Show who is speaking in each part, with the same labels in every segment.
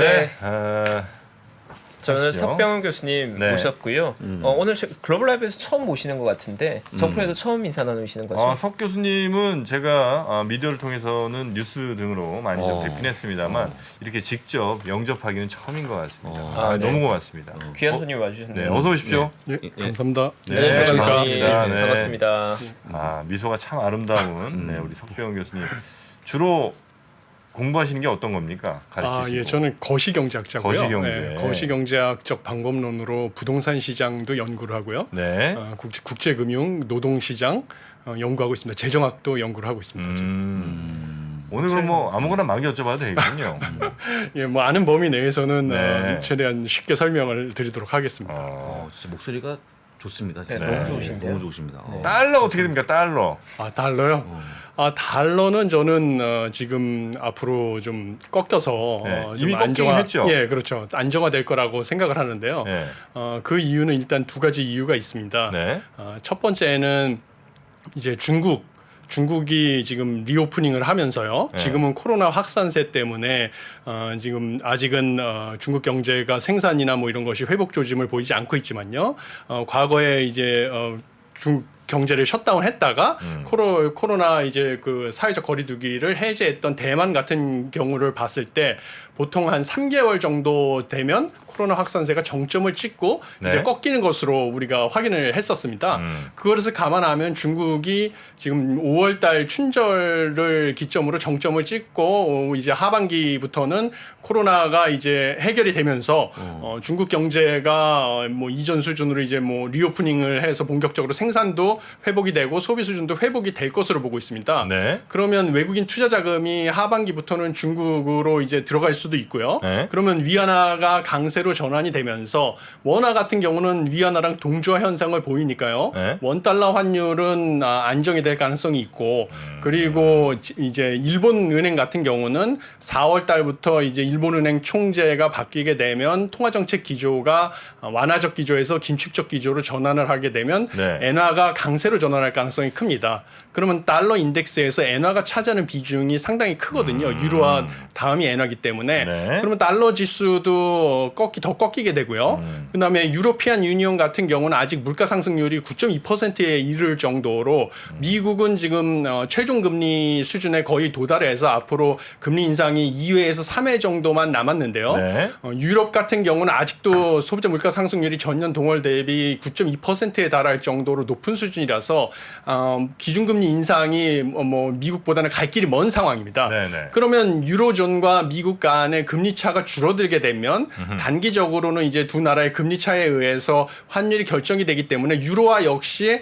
Speaker 1: 네.
Speaker 2: 저는
Speaker 1: 하시죠.
Speaker 2: 석병훈 교수님
Speaker 1: 네.
Speaker 2: 모셨고요. 오늘 글로벌 라이브에서 처음 모시는 것 같은데 정프로에도 처음 인사 나누시는 거죠?
Speaker 1: 석 교수님은 제가 미디어를 통해서는 뉴스 등으로 많이 좀 뵙긴 했습니다만 이렇게 직접 영접하기는 처음인 것 같습니다.
Speaker 2: 네.
Speaker 1: 너무 고맙습니다.
Speaker 2: 귀한 손님 와주셨네요.
Speaker 1: 네, 어서 오십시오.
Speaker 3: 예, 감사합니다.
Speaker 1: 네,
Speaker 2: 교수님.
Speaker 1: 반갑습니다. 네.
Speaker 2: 반갑습니다.
Speaker 1: 미소가 참 아름다운 우리 석병훈 교수님. 주로 공부하시는 게 어떤 겁니까? 가르치시고.
Speaker 3: 예, 저는 거시경제학자고요.
Speaker 1: 거시경제.
Speaker 3: 네, 거시경제학적 방법론으로 부동산 시장도 연구를 하고요.
Speaker 1: 네.
Speaker 3: 국제금융, 노동시장 연구하고 있습니다. 재정학도 연구를 하고 있습니다.
Speaker 1: 오늘 그럼 뭐 아무거나 막 여쭤봐도 되겠군요.
Speaker 3: 예, 뭐 아는 범위 내에서는
Speaker 1: 네.
Speaker 3: 최대한 쉽게 설명을 드리도록 하겠습니다.
Speaker 4: 진짜 목소리가 좋습니다. 진짜.
Speaker 2: 네, 너무 좋으신데요.
Speaker 4: 너무 좋으십니다.
Speaker 1: 달러 어떻게 됩니까? 달러.
Speaker 3: 달러요? 달러는 저는 지금 앞으로 좀 꺾여서
Speaker 1: 네,
Speaker 3: 좀
Speaker 1: 이미 꺾이긴 했죠.
Speaker 3: 예, 그렇죠. 안정화될 거라고 생각을 하는데요.
Speaker 1: 네.
Speaker 3: 그 이유는 일단 두 가지 이유가 있습니다.
Speaker 1: 네.
Speaker 3: 첫 번째는 이제 중국이 지금 리오프닝을 하면서요.
Speaker 1: 네.
Speaker 3: 지금은 코로나 확산세 때문에 지금 아직은 중국 경제가 생산이나 뭐 이런 것이 회복 조짐을 보이지 않고 있지만요. 과거에 이제 중국 경제를 셧다운했다가 코로나 이제 그 사회적 거리두기를 해제했던 대만 같은 경우를 봤을 때 보통 한 3개월 정도 되면 코로나 확산세가 정점을 찍고
Speaker 1: 네.
Speaker 3: 이제 꺾이는 것으로 우리가 확인을 했었습니다. 그것을 감안하면 중국이 지금 5월달 춘절을 기점으로 정점을 찍고 이제 하반기부터는 코로나가 이제 해결이 되면서 중국 경제가 뭐 이전 수준으로 이제 뭐 리오프닝을 해서 본격적으로 생산도 회복이 되고 소비 수준도 회복이 될 것으로 보고 있습니다.
Speaker 1: 네.
Speaker 3: 그러면 외국인 투자 자금이 하반기부터는 중국으로 이제 들어갈 수도 있고요.
Speaker 1: 네.
Speaker 3: 그러면 위안화가 강세로 전환이 되면서 원화 같은 경우는 위안화랑 동조화 현상을 보이니까요.
Speaker 1: 네.
Speaker 3: 원달러 환율은 안정이 될 가능성이 있고 그리고 이제 일본 은행 같은 경우는 4월 달부터 이제 일본 은행 총재가 바뀌게 되면 통화 정책 기조가 완화적 기조에서 긴축적 기조로 전환을 하게 되면
Speaker 1: 네.
Speaker 3: 엔화가 강세로 전환할 가능성이 큽니다. 그러면 달러 인덱스에서 엔화가 차지하는 비중이 상당히 크거든요. 유로화 다음이 엔화기 때문에.
Speaker 1: 네.
Speaker 3: 그러면 달러 지수도 더 꺾이게 되고요. 그다음에 유로피안 유니온 같은 경우는 아직 물가 상승률이 9.2%에 이를 정도로 미국은 지금 최종 금리 수준에 거의 도달해서 앞으로 금리 인상이 2회에서 3회 정도만 남았는데요.
Speaker 1: 네.
Speaker 3: 유럽 같은 경우는 아직도 소비자 물가 상승률이 전년 동월 대비 9.2%에 달할 정도로 높은 수준이라서 기준금리 인상이 뭐 미국보다는 갈 길이 먼 상황입니다.
Speaker 1: 네네.
Speaker 3: 그러면 유로존과 미국 간의 금리 차가 줄어들게 되면 단기적으로는 이제 두 나라의 금리 차에 의해서 환율이 결정이 되기 때문에 유로화 역시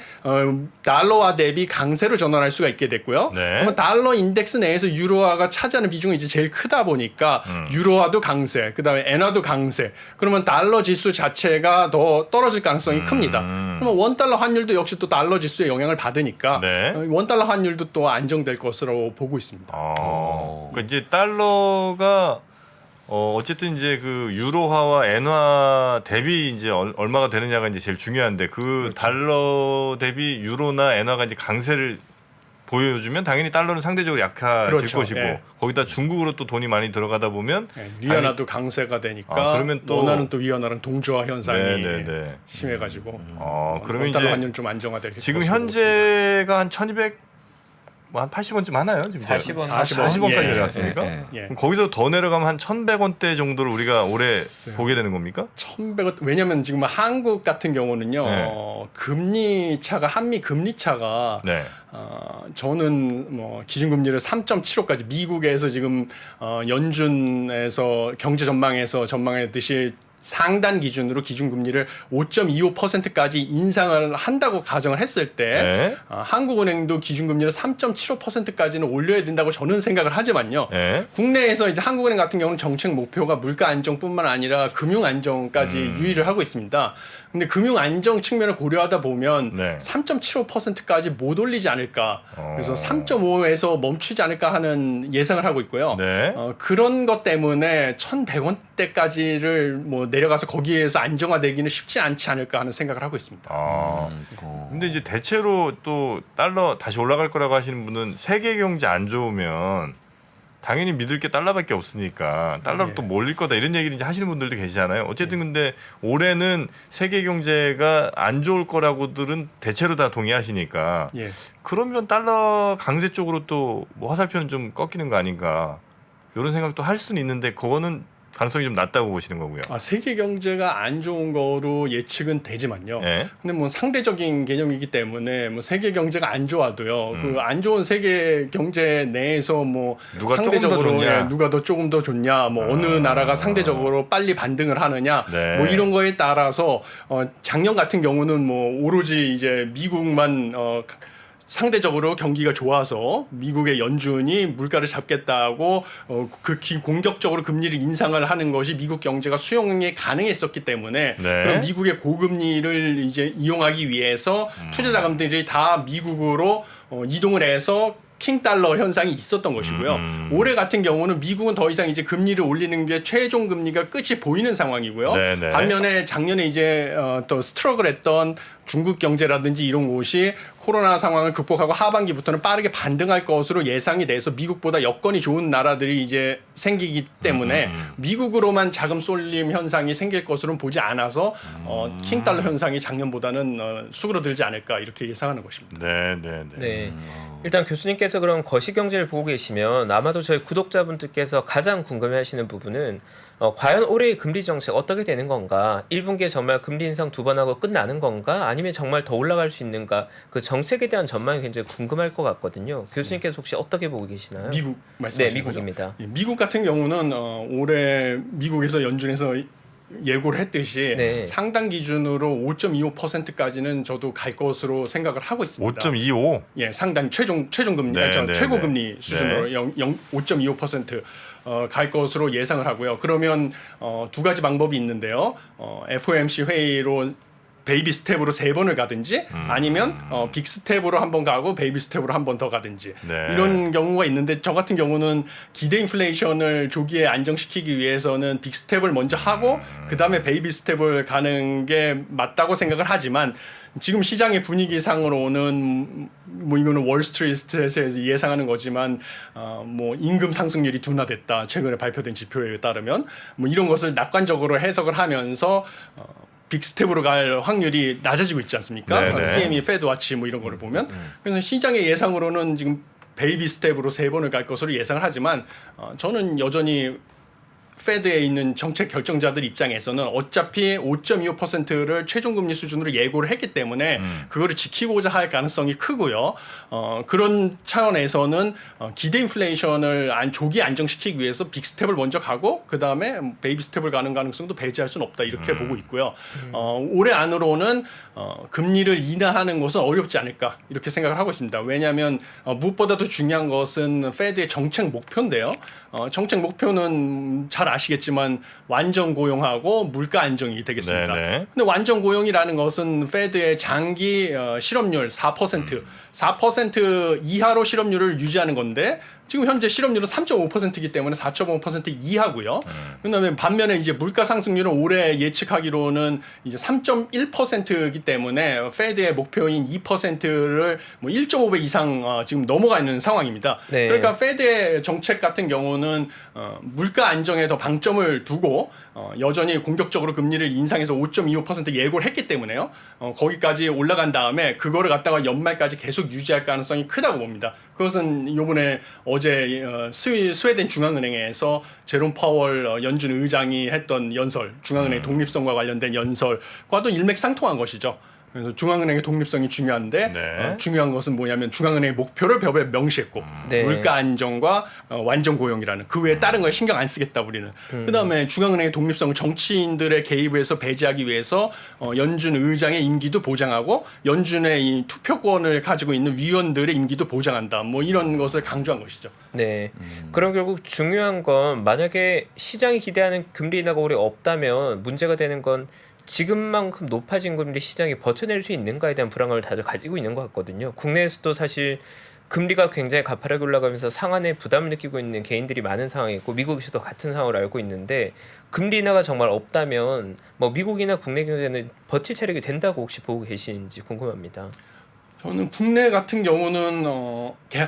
Speaker 3: 달러화 대비 강세로 전환할 수가 있게 됐고요.
Speaker 1: 네.
Speaker 3: 그러면 달러 인덱스 내에서 유로화가 차지하는 비중이 이제 제일 크다 보니까 유로화도 강세, 그다음에 엔화도 강세. 그러면 달러 지수 자체가 더 떨어질 가능성이 큽니다. 그러면 원달러 환율도 역시 또 달러 지수의 영향을 받으니까
Speaker 1: 네.
Speaker 3: 원달러 환율도 또 안정될 것으로 보고 있습니다.
Speaker 1: 그러니까 이제 달러가 어쨌든 이제 그 유로화와 엔화 대비 이제 얼마가 되느냐가 이제 제일 중요한데 그 달러 대비 유로나 엔화가 이제 강세를 보여주면 당연히 달러는 상대적으로 약해질
Speaker 3: 그렇죠.
Speaker 1: 것이고
Speaker 3: 예.
Speaker 1: 거기다 중국으로 또 돈이 많이 들어가다 보면
Speaker 3: 위안화도 강세가 되니까
Speaker 1: 그러면 또
Speaker 3: 원화는 또 위안화랑 동조화 현상이
Speaker 1: 네네네.
Speaker 3: 심해가지고
Speaker 1: 그러면
Speaker 3: 원달러
Speaker 1: 이제
Speaker 3: 환율 좀 안정화될
Speaker 1: 지금
Speaker 3: 것으로
Speaker 1: 현재가 한 1,200 뭐 한 80원쯤 하나요? 지금
Speaker 2: 40원.
Speaker 1: 40원까지
Speaker 3: 예,
Speaker 1: 내려갔습니까?
Speaker 4: 예,
Speaker 3: 예.
Speaker 1: 그럼 거기서 더 내려가면 한 1,100원대 정도를 우리가 올해 보게 되는 겁니까?
Speaker 3: 1,100원. 왜냐하면 지금 한국 같은 경우는요
Speaker 1: 네.
Speaker 3: 금리 차가 한미 금리 차가
Speaker 1: 네.
Speaker 3: 저는 뭐 기준금리를 3.75까지 미국에서 지금 연준에서 경제 전망에서 전망했듯이 상단 기준으로 기준금리를 5.25%까지 인상을 한다고 가정을 했을 때
Speaker 1: 네.
Speaker 3: 한국은행도 기준금리를 3.75%까지는 올려야 된다고 저는 생각을 하지만요.
Speaker 1: 네.
Speaker 3: 국내에서 이제 한국은행 같은 경우는 정책 목표가 물가 안정뿐만 아니라 금융 안정까지 유의를 하고 있습니다. 근데 금융 안정 측면을 고려하다 보면
Speaker 1: 네.
Speaker 3: 3.75%까지 못 올리지 않을까. 그래서 3.5에서 멈추지 않을까 하는 예상을 하고 있고요.
Speaker 1: 네.
Speaker 3: 그런 것 때문에 1,100원대까지를 뭐 내려가서 거기에서 안정화되기는 쉽지 않지 않을까 하는 생각을 하고 있습니다.
Speaker 1: 근데 이제 대체로 또 달러 다시 올라갈 거라고 하시는 분은 세계 경제 안 좋으면 당연히 믿을 게 달러밖에 없으니까 달러로 또 몰릴 거다 이런 얘기를 이제 하시는 분들도 계시잖아요. 어쨌든 근데 올해는 세계 경제가 안 좋을 거라고들은 대체로 다 동의하시니까
Speaker 3: 예.
Speaker 1: 그러면 달러 강세 쪽으로 또 뭐 화살표는 좀 꺾이는 거 아닌가 이런 생각도 할 수는 있는데 그거는 가능성이 좀 낮다고 보시는 거고요.
Speaker 3: 세계 경제가 안 좋은 거로 예측은 되지만요.
Speaker 1: 예.
Speaker 3: 근데 뭐 상대적인 개념이기 때문에 뭐 세계 경제가 안 좋아도요. 그 안 좋은 세계 경제 내에서 뭐
Speaker 1: 누가
Speaker 3: 상대적으로
Speaker 1: 조금 더 좋냐.
Speaker 3: 예, 누가 더 조금 더 좋냐, 뭐 어느 나라가 상대적으로 빨리 반등을 하느냐,
Speaker 1: 네.
Speaker 3: 뭐 이런 거에 따라서 작년 같은 경우는 뭐 오로지 이제 미국만 상대적으로 경기가 좋아서 미국의 연준이 물가를 잡겠다고 공격적으로 금리를 인상을 하는 것이 미국 경제가 수용이 가능했었기 때문에
Speaker 1: 네.
Speaker 3: 그럼 미국의 고금리를 이제 이용하기 위해서 투자 자금들이 다 미국으로 이동을 해서 킹달러 현상이 있었던 것이고요. 올해 같은 경우는 미국은 더 이상 이제 금리를 올리는 게 최종 금리가 끝이 보이는 상황이고요.
Speaker 1: 네네.
Speaker 3: 반면에 작년에 이제 또 스트러글했던 중국 경제라든지 이런 곳이 코로나 상황을 극복하고 하반기부터는 빠르게 반등할 것으로 예상이 돼서 미국보다 여건이 좋은 나라들이 이제 생기기 때문에 미국으로만 자금 쏠림 현상이 생길 것으로는 보지 않아서 킹달러 현상이 작년보다는 수그러들지 않을까 이렇게 예상하는 것입니다.
Speaker 1: 네, 네, 네.
Speaker 2: 네. 일단 교수님께서 그럼 거시경제를 보고 계시면 아마도 저희 구독자분들께서 가장 궁금해하시는 부분은 과연 올해의 금리 정책 어떻게 되는 건가? 1분기에 정말 금리 인상 2번 하고 끝나는 건가? 아니면 정말 더 올라갈 수 있는가? 그 정책에 대한 전망이 굉장히 궁금할 것 같거든요. 교수님께서 혹시 어떻게 보고 계시나요?
Speaker 3: 미국 말씀하시는
Speaker 2: 네, 미국입니다.
Speaker 3: 거죠? 예, 미국 같은 경우는 올해 미국에서 연준에서 예고를 했듯이
Speaker 2: 네.
Speaker 3: 상당 기준으로 5.25%까지는 저도 갈 것으로 생각을 하고 있습니다.
Speaker 1: 5.25.
Speaker 3: 예, 상당 최종 금리,
Speaker 1: 네, 네,
Speaker 3: 최고
Speaker 1: 네.
Speaker 3: 금리 수준으로 5.25% 갈 것으로 예상을 하고요. 그러면 두 가지 방법이 있는데요. FOMC 회의로 베이비 스텝으로 3번을 가든지 아니면 빅 스텝으로 한 번 가고 베이비 스텝으로 한 번 더 가든지
Speaker 1: 네.
Speaker 3: 이런 경우가 있는데 저 같은 경우는 기대 인플레이션을 조기에 안정시키기 위해서는 빅 스텝을 먼저 하고 그다음에 베이비 스텝을 가는 게 맞다고 생각을 하지만 지금 시장의 분위기상으로는 뭐 이거는 월스트리트에서 예상하는 거지만 뭐 임금 상승률이 둔화됐다 최근에 발표된 지표에 따르면 뭐 이런 것을 낙관적으로 해석을 하면서 빅스텝으로 갈 확률이 낮아지고 있지 않습니까?
Speaker 1: 네네.
Speaker 3: CME, 페드와치 뭐 이런 거를 보면 그래서 시장의 예상으로는 지금 베이비 스텝으로 3번을 갈 것으로 예상을 하지만 저는 여전히 페드에 있는 정책 결정자들 입장에서는 어차피 5.25%를 최종금리 수준으로 예고를 했기 때문에 그거를 지키고자 할 가능성이 크고요. 그런 차원에서는 기대 인플레이션을 조기 안정시키기 위해서 빅 스텝을 먼저 가고 그 다음에 베이비 스텝을 가는 가능성도 배제할 수는 없다 이렇게 보고 있고요. 올해 안으로는 금리를 인하하는 것은 어렵지 않을까 이렇게 생각을 하고 있습니다. 왜냐하면 무엇보다도 중요한 것은 페드의 정책 목표인데요. 정책 목표는 잘 아시겠지만 완전 고용하고 물가 안정이 되겠습니다.
Speaker 1: 네네.
Speaker 3: 근데 완전 고용이라는 것은 페드의 장기 실업률 4% 이하로 실업률을 유지하는 건데 지금 현재 실업률은 3.5%이기 때문에 4.5% 이하고요. 그다음에 반면에 이제 물가 상승률은 올해 예측하기로는 이제 3.1%이기 때문에 페드의 목표인 2%를 뭐 1.5배 이상 지금 넘어가 있는 상황입니다.
Speaker 2: 네.
Speaker 3: 그러니까 페드의 정책 같은 경우는 물가 안정에 더 방점을 두고 여전히 공격적으로 금리를 인상해서 5.25% 예고를 했기 때문에요. 거기까지 올라간 다음에 그거를 갖다가 연말까지 계속 유지할 가능성이 크다고 봅니다. 그것은 이번에 어제 스웨덴 중앙은행에서 제롬 파월 연준 의장이 했던 연설, 중앙은행 독립성과 관련된 연설과도 일맥상통한 것이죠. 그래서 중앙은행의 독립성이 중요한데
Speaker 1: 네.
Speaker 3: 중요한 것은 뭐냐면 중앙은행의 목표를 법에 명시했고
Speaker 2: 네.
Speaker 3: 물가 안정과 완전 고용이라는 그 외에 다른 걸 신경 안 쓰겠다 우리는. 그다음에 중앙은행의 독립성을 정치인들의 개입에서 배제하기 위해서 연준 의장의 임기도 보장하고 연준의 이 투표권을 가지고 있는 위원들의 임기도 보장한다. 뭐 이런 것을 강조한 것이죠.
Speaker 2: 네. 그럼 결국 중요한 건 만약에 시장이 기대하는 금리 인하가 올해 없다면 문제가 되는 건 지금만큼 높아진 금리 시장이 버텨낼 수 있는가에 대한 불안감을 다들 가지고 있는 것 같거든요. 국내에서도 사실 금리가 굉장히 가파르게 올라가면서 상한에 부담을 느끼고 있는 개인들이 많은 상황이고 미국에서도 같은 상황을 알고 있는데 금리 인하가 정말 없다면 뭐 미국이나 국내 경제는 버틸 체력이 된다고 혹시 보고 계시는지 궁금합니다.
Speaker 3: 저는 국내 같은 경우는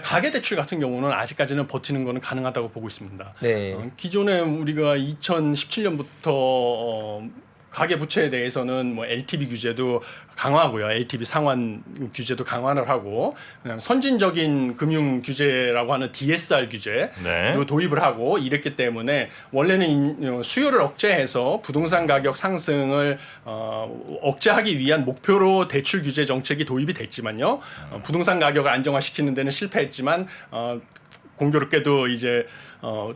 Speaker 3: 가계 대출 같은 경우는 아직까지는 버티는 거는 가능하다고 보고 있습니다.
Speaker 2: 네.
Speaker 3: 기존에 우리가 2017년부터 가계 부채에 대해서는 뭐 LTV 규제도 강화하고요. LTV 상환 규제도 강화를 하고 그다음에 선진적인 금융 규제라고 하는 DSR 규제도
Speaker 1: 네.
Speaker 3: 도입을 하고 이랬기 때문에 원래는 수요를 억제해서 부동산 가격 상승을 억제하기 위한 목표로 대출 규제 정책이 도입이 됐지만요. 부동산 가격을 안정화시키는 데는 실패했지만 공교롭게도 이제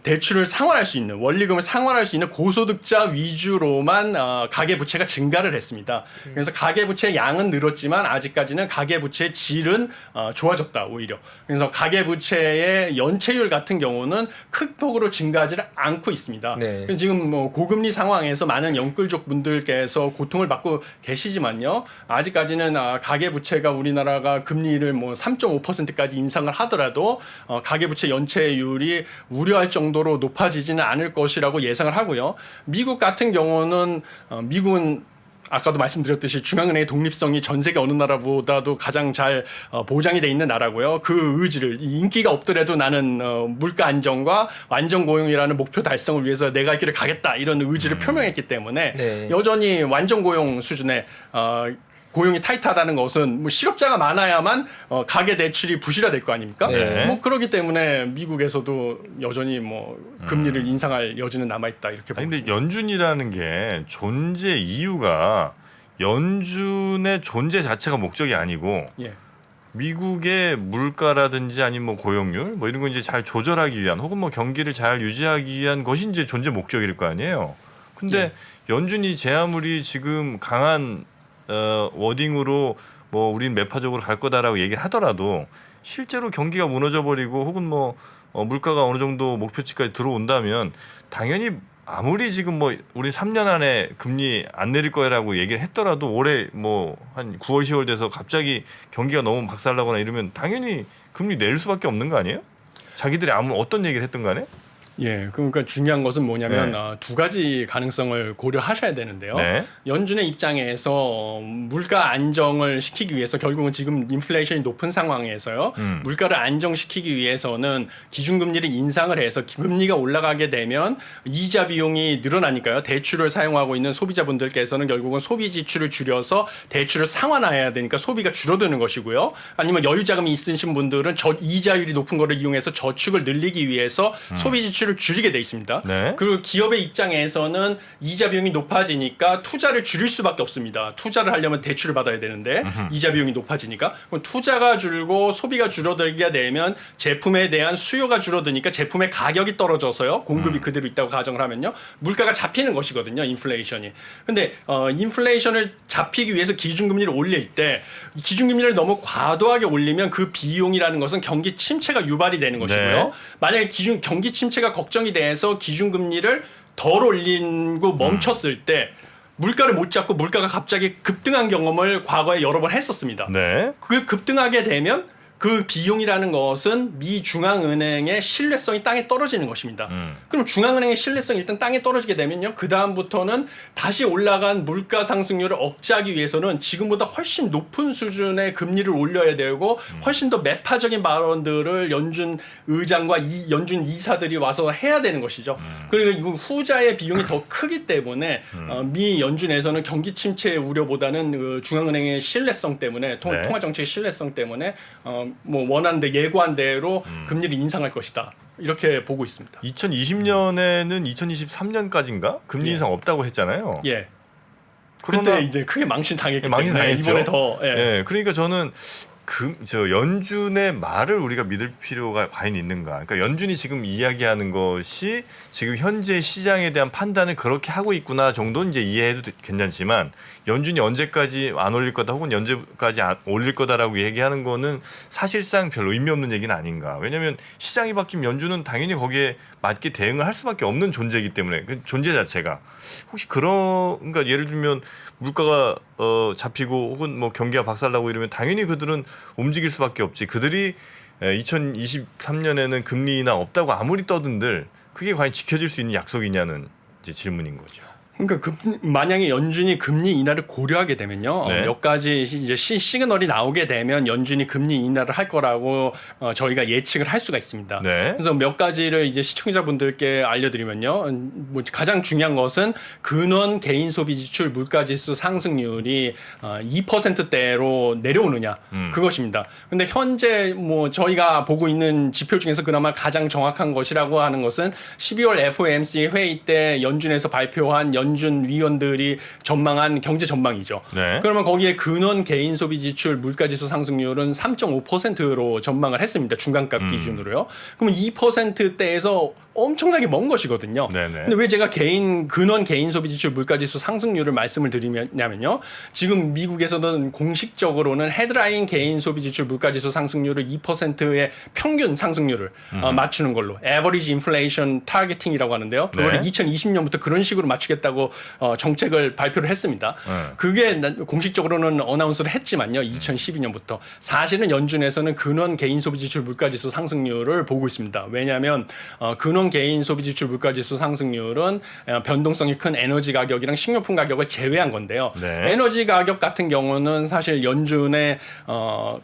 Speaker 3: 대출을 상환할 수 있는 원리금을 상환할 수 있는 고소득자 위주로만 가계 부채가 증가를 했습니다. 그래서 가계 부채 양은 늘었지만 아직까지는 가계 부채의 질은 좋아졌다 오히려. 그래서 가계 부채의 연체율 같은 경우는 큰 폭으로 증가하지를 않고 있습니다.
Speaker 2: 네.
Speaker 3: 지금 뭐 고금리 상황에서 많은 영끌족 분들께서 고통을 받고 계시지만요. 아직까지는 가계 부채가 우리나라가 금리를 뭐 3.5%까지 인상을 하더라도 가계 부채 연체율이 우려할 정도로 높아지지는 않을 것이라고 예상을 하고요. 미국 같은 경우는 미국은 아까도 말씀드렸듯이 중앙은행의 독립성이 전 세계 어느 나라보다도 가장 잘 보장이 돼 있는 나라고요. 그 의지를 인기가 없더라도 나는 물가 안정과 완전 고용이라는 목표 달성을 위해서 내가 할 길을 가겠다 이런 의지를 표명했기 때문에
Speaker 2: 네.
Speaker 3: 여전히 완전 고용 수준의 고용이 타이트하다는 것은 뭐 실업자가 많아야만 가계 대출이 부실화될 거 아닙니까?
Speaker 1: 네.
Speaker 3: 뭐 그렇기 때문에 미국에서도 여전히 뭐 금리를 인상할 여지는 남아 있다 이렇게 보고
Speaker 1: 아니, 근데
Speaker 3: 있습니다.
Speaker 1: 연준이라는 게 존재 이유가 연준의 존재 자체가 목적이 아니고
Speaker 3: 예.
Speaker 1: 미국의 물가라든지 아니면 뭐 고용률 뭐 이런 거 이제 잘 조절하기 위한 혹은 뭐 경기를 잘 유지하기 위한 것이 이제 존재 목적일 거 아니에요. 근데 연준이 제 아무리 지금 강한 워딩으로 뭐 우린 매파적으로 갈 거다라고 얘기하더라도 실제로 경기가 무너져 버리고 혹은 뭐 물가가 어느 정도 목표치까지 들어온다면 당연히 아무리 지금 뭐 우리 3년 안에 금리 안 내릴 거라고 얘기를 했더라도 올해 뭐 한 9월 10월 돼서 갑자기 경기가 너무 박살나거나 이러면 당연히 금리 내릴 수밖에 없는 거 아니에요? 자기들이 아무 어떤 얘기를 했든 간에?
Speaker 3: 예, 그러니까 중요한 것은 뭐냐면
Speaker 1: 네.
Speaker 3: 두 가지 가능성을 고려하셔야 되는데요.
Speaker 1: 네.
Speaker 3: 연준의 입장에서 물가 안정을 시키기 위해서 결국은 지금 인플레이션이 높은 상황에서요. 물가를 안정시키기 위해서는 기준금리를 인상을 해서 금리가 올라가게 되면 이자 비용이 늘어나니까요. 대출을 사용하고 있는 소비자분들께서는 결국은 소비 지출을 줄여서 대출을 상환해야 되니까 소비가 줄어드는 것이고요. 아니면 여유 자금이 있으신 분들은 이자율이 높은 거를 이용해서 저축을 늘리기 위해서 소비 지출을 줄이게 돼 있습니다.
Speaker 1: 네.
Speaker 3: 그리고 기업의 입장에서는 이자 비용이 높아지니까 투자를 줄일 수밖에 없습니다. 투자를 하려면 대출을 받아야 되는데 이자 비용이 높아지니까 그럼 투자가 줄고 소비가 줄어들게 되면 제품에 대한 수요가 줄어드니까 제품의 가격이 떨어져서요. 공급이 그대로 있다고 가정을 하면요. 물가가 잡히는 것이거든요. 인플레이션이. 근데 인플레이션을 잡히기 위해서 기준금리를 올릴 때 기준금리를 너무 과도하게 올리면 그 비용이라는 것은 경기 침체가 유발이 되는 것이고요.
Speaker 1: 네.
Speaker 3: 만약에 경기 침체가 걱정이 돼서 기준금리를 덜 올리고 멈췄을 때 물가를 못 잡고 물가가 갑자기 급등한 경험을 과거에 여러 번 했었습니다.
Speaker 1: 네.
Speaker 3: 그 급등하게 되면 그 비용이라는 것은 미 중앙은행의 신뢰성이 땅에 떨어지는 것입니다. 그럼 중앙은행의 신뢰성이 일단 땅에 떨어지게 되면요. 그 다음부터는 다시 올라간 물가 상승률을 억제하기 위해서는 지금보다 훨씬 높은 수준의 금리를 올려야 되고 훨씬 더 매파적인 발언들을 연준 의장과 연준 이사들이 와서 해야 되는 것이죠. 그리고 이거 후자의 비용이 더 크기 때문에 미 연준에서는 경기 침체의 우려보다는 그 중앙은행의 신뢰성 때문에
Speaker 1: 네.
Speaker 3: 통화 정책의 신뢰성 때문에 뭐 원하는 대 예고한 대로 금리를 인상할 것이다. 이렇게 보고 있습니다.
Speaker 1: 2020년에는 2023년까지인가 금리 인상 없다고 했잖아요.
Speaker 3: 예.
Speaker 1: 그러나
Speaker 3: 그때 이제 크게 망신 당했기
Speaker 1: 망신
Speaker 3: 때문에
Speaker 1: 당했죠.
Speaker 3: 이번에 더
Speaker 1: 예, 그러니까 저는 저 연준의 말을 우리가 믿을 필요가 과연 있는가? 그러니까 연준이 지금 이야기하는 것이 지금 현재 시장에 대한 판단을 그렇게 하고 있구나 정도는 이제 이해해도 괜찮지만 연준이 언제까지 안 올릴 거다 혹은 언제까지 올릴 거다라고 얘기하는 거는 사실상 별 의미 없는 얘기는 아닌가? 왜냐하면 시장이 바뀌면 연준은 당연히 거기에 맞게 대응을 할 수밖에 없는 존재이기 때문에 그 존재 자체가 혹시 그러니까 예를 들면 물가가 잡히고 혹은 뭐 경기가 박살나고 이러면 당연히 그들은 움직일 수밖에 없지. 그들이 2023년에는 금리 인하 없다고 아무리 떠든들 그게 과연 지켜질 수 있는 약속이냐는 이제 질문인 거죠.
Speaker 3: 그러니까 만약에 연준이 금리 인하를 고려하게 되면요,
Speaker 1: 네.
Speaker 3: 몇 가지 이제 시그널이 나오게 되면 연준이 금리 인하를 할 거라고 저희가 예측을 할 수가 있습니다.
Speaker 1: 네.
Speaker 3: 그래서 몇 가지를 이제 시청자분들께 알려드리면요, 뭐 가장 중요한 것은 근원 개인 소비 지출 물가지수 상승률이 2%대로 내려오느냐 그것입니다. 근데 현재 뭐 저희가 보고 있는 지표 중에서 그나마 가장 정확한 것이라고 하는 것은 12월 FOMC 회의 때 연준에서 발표한 연준 위원들이 전망한 경제 전망이죠.
Speaker 1: 네.
Speaker 3: 그러면 거기에 근원 개인 소비 지출 물가지수 상승률은 3.5%로 전망을 했습니다. 중간값 기준으로요. 그러면 2%대에서 엄청나게 먼 것이거든요.
Speaker 1: 네네.
Speaker 3: 근데 왜 제가 근원 개인 소비 지출 물가지수 상승률을 말씀을 드리냐면요. 지금 미국에서는 공식적으로는 헤드라인 개인 소비 지출 물가지수 상승률을 2%의 평균 상승률을 맞추는 걸로 average inflation targeting이라고 하는데요. 그거를
Speaker 1: 네.
Speaker 3: 2020년부터 그런 식으로 맞추겠다고 정책을 발표를 했습니다. 그게 공식적으로는 어나운스를 했지만요. 2012년부터 사실은 연준에서는 근원 개인 소비 지출 물가지수 상승률을 보고 있습니다. 왜냐하면 근원 개인 소비 지출 물가지수 상승률은 변동성이 큰 에너지 가격이랑 식료품 가격을 제외한 건데요.
Speaker 1: 네.
Speaker 3: 에너지 가격 같은 경우는 사실 연준의